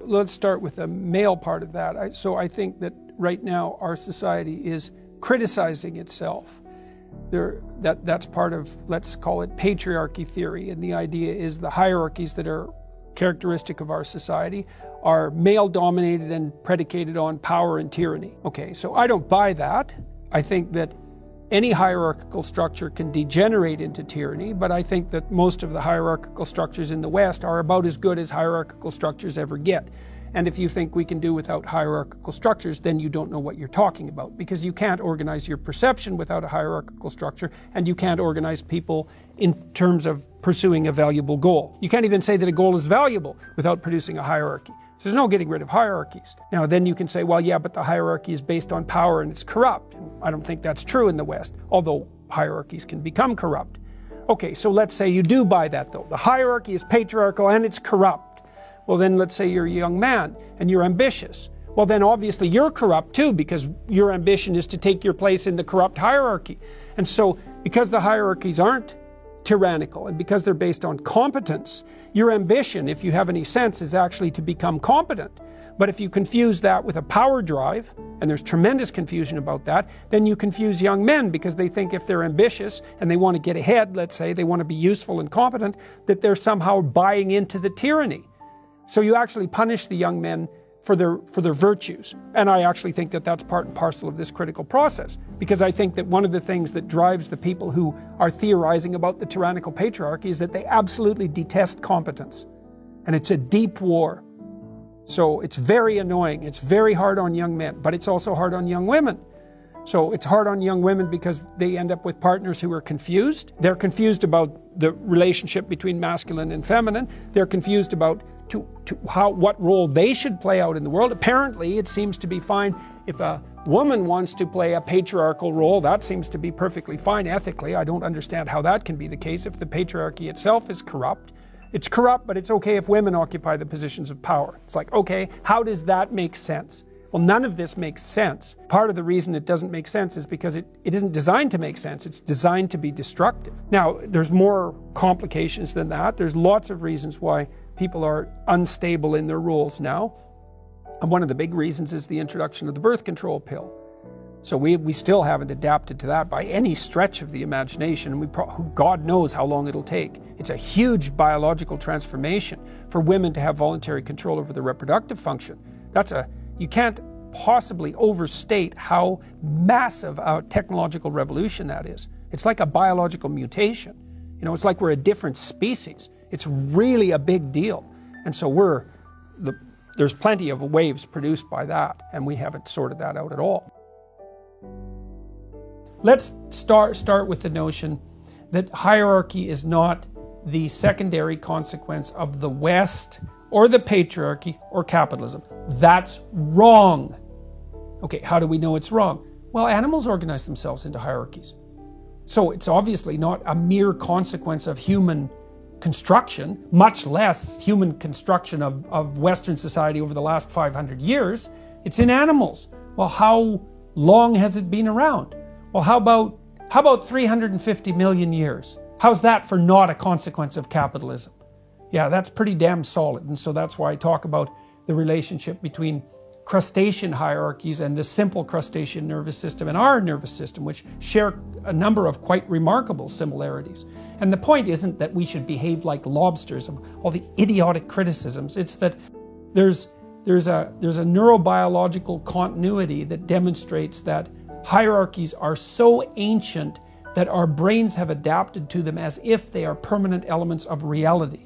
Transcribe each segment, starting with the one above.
let's start with the male part of that. So I think that right now our society is criticizing itself. That's part of, let's call it patriarchy theory, and the idea is the hierarchies that are characteristic of our society are male-dominated and predicated on power and tyranny. Okay, so I don't buy that. I think that any hierarchical structure can degenerate into tyranny, but I think that most of the hierarchical structures in the West are about as good as hierarchical structures ever get. And if you think we can do without hierarchical structures, then you don't know what you're talking about, because you can't organize your perception without a hierarchical structure, and you can't organize people in terms of pursuing a valuable goal. You can't even say that a goal is valuable without producing a hierarchy. So there's no getting rid of hierarchies. Now then you can say, well, yeah, but the hierarchy is based on power and it's corrupt. And I don't think that's true in the West, although hierarchies can become corrupt. Okay, so let's say you do buy that though. The hierarchy is patriarchal and it's corrupt. Well, then let's say you're a young man and you're ambitious. Well, then obviously you're corrupt too, because your ambition is to take your place in the corrupt hierarchy. And so because the hierarchies aren't tyrannical and because they're based on competence, your ambition, if you have any sense, is actually to become competent. But if you confuse that with a power drive, and there's tremendous confusion about that, then you confuse young men, because they think if they're ambitious and they want to get ahead, let's say, they want to be useful and competent, that they're somehow buying into the tyranny. So you actually punish the young men for their virtues. And I actually think that that's part and parcel of this critical process, because I think that one of the things that drives the people who are theorizing about the tyrannical patriarchy is that they absolutely detest competence. And it's a deep war. So it's very annoying. It's very hard on young men, but it's also hard on young women. So it's hard on young women because they end up with partners who are confused. They're confused about the relationship between masculine and feminine. They're confused about what role they should play out in the world. Apparently, it seems to be fine if a woman wants to play a patriarchal role. That seems to be perfectly fine ethically. I don't understand how that can be the case if the patriarchy itself is corrupt. It's corrupt, but it's okay if women occupy the positions of power. It's like, okay, how does that make sense? Well, none of this makes sense. Part of the reason it doesn't make sense is because it isn't designed to make sense. It's designed to be destructive. Now, there's more complications than that. There's lots of reasons why people are unstable in their roles now. And one of the big reasons is the introduction of the birth control pill. So we still haven't adapted to that by any stretch of the imagination, and God knows how long it'll take. It's a huge biological transformation for women to have voluntary control over their reproductive function. You can't possibly overstate how massive a technological revolution that is. It's like a biological mutation. You know, it's like we're a different species. It's really a big deal. And so there's plenty of waves produced by that, and we haven't sorted that out at all. Let's start with the notion that hierarchy is not the secondary consequence of the West or the patriarchy or capitalism. That's wrong. Okay, how do we know it's wrong? Well, animals organize themselves into hierarchies. So it's obviously not a mere consequence of human construction, much less human construction of Western society over the last 500 years. It's in animals. Well, how long has it been around? Well, how about 350 million years? How's that for not a consequence of capitalism? Yeah, that's pretty damn solid. And so that's why I talk about the relationship between crustacean hierarchies and the simple crustacean nervous system and our nervous system, which share a number of quite remarkable similarities. And the point isn't that we should behave like lobsters of all the idiotic criticisms. It's that there's a neurobiological continuity that demonstrates that hierarchies are so ancient that our brains have adapted to them as if they are permanent elements of reality.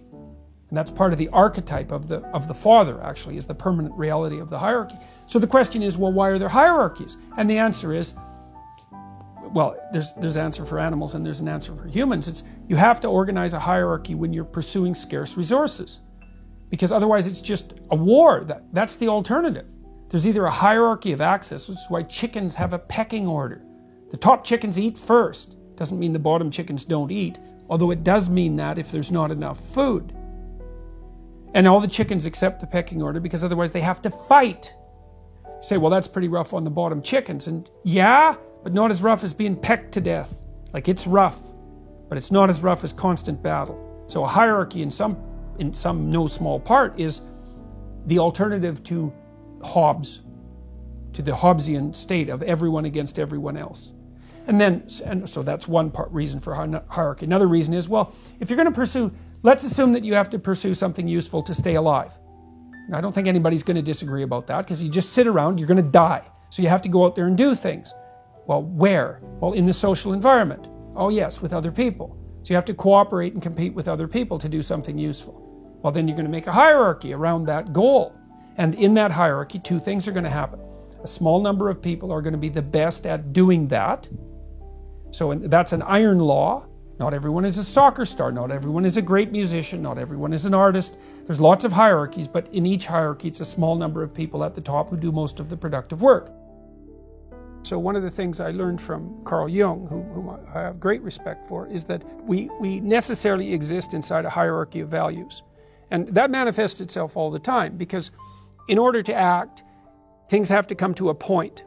And that's part of the archetype of the father, actually, is the permanent reality of the hierarchy. So the question is, well, why are there hierarchies? And the answer is, well, there's an answer for animals and there's an answer for humans. It's you have to organize a hierarchy when you're pursuing scarce resources, because otherwise it's just a war. That's the alternative. There's either a hierarchy of access, which is why chickens have a pecking order. The top chickens eat first. Doesn't mean the bottom chickens don't eat, although it does mean that if there's not enough food. And all the chickens accept the pecking order because otherwise they have to fight. You say, well, that's pretty rough on the bottom chickens. And yeah, but not as rough as being pecked to death. Like, it's rough, but it's not as rough as constant battle. So a hierarchy in some no small part is the alternative to Hobbes, to the Hobbesian state of everyone against everyone else. And so that's one reason for hierarchy. Another reason is, well, if you're going to pursue, let's assume that you have to pursue something useful to stay alive. Now, I don't think anybody's going to disagree about that, because you just sit around, you're going to die. So you have to go out there and do things. Well, where? Well, in the social environment. Oh yes, with other people. So you have to cooperate and compete with other people to do something useful. Well, then you're going to make a hierarchy around that goal. And in that hierarchy, two things are going to happen. A small number of people are going to be the best at doing that. So that's an iron law. Not everyone is a soccer star. Not everyone is a great musician. Not everyone is an artist. There's lots of hierarchies, but in each hierarchy, it's a small number of people at the top who do most of the productive work. So one of the things I learned from Carl Jung, whom I have great respect for, is that we necessarily exist inside a hierarchy of values. And that manifests itself all the time, because in order to act, things have to come to a point,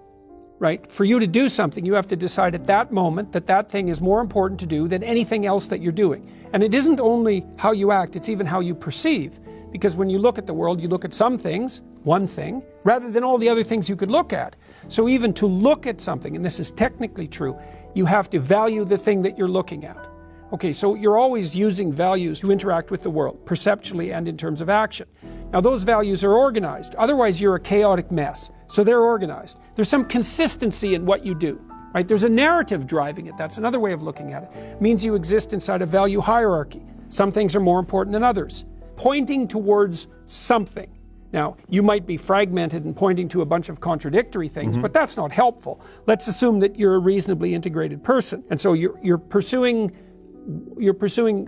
right? For you to do something, you have to decide at that moment that that thing is more important to do than anything else that you're doing. And it isn't only how you act, it's even how you perceive. Because when you look at the world, you look at some things, one thing, rather than all the other things you could look at. So even to look at something, and this is technically true, you have to value the thing that you're looking at. Okay, so you're always using values to interact with the world, perceptually and in terms of action. Now those values are organized, otherwise you're a chaotic mess. So they're organized. There's some consistency in what you do, right? There's a narrative driving it. That's another way of looking at it. It means you exist inside a value hierarchy. Some things are more important than others, pointing towards something. Now, you might be fragmented and pointing to a bunch of contradictory things, but that's not helpful. Let's assume that you're a reasonably integrated person. And so you're pursuing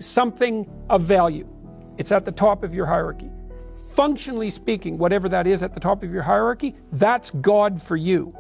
something of value. It's at the top of your hierarchy. Functionally speaking, whatever that is at the top of your hierarchy, that's God for you.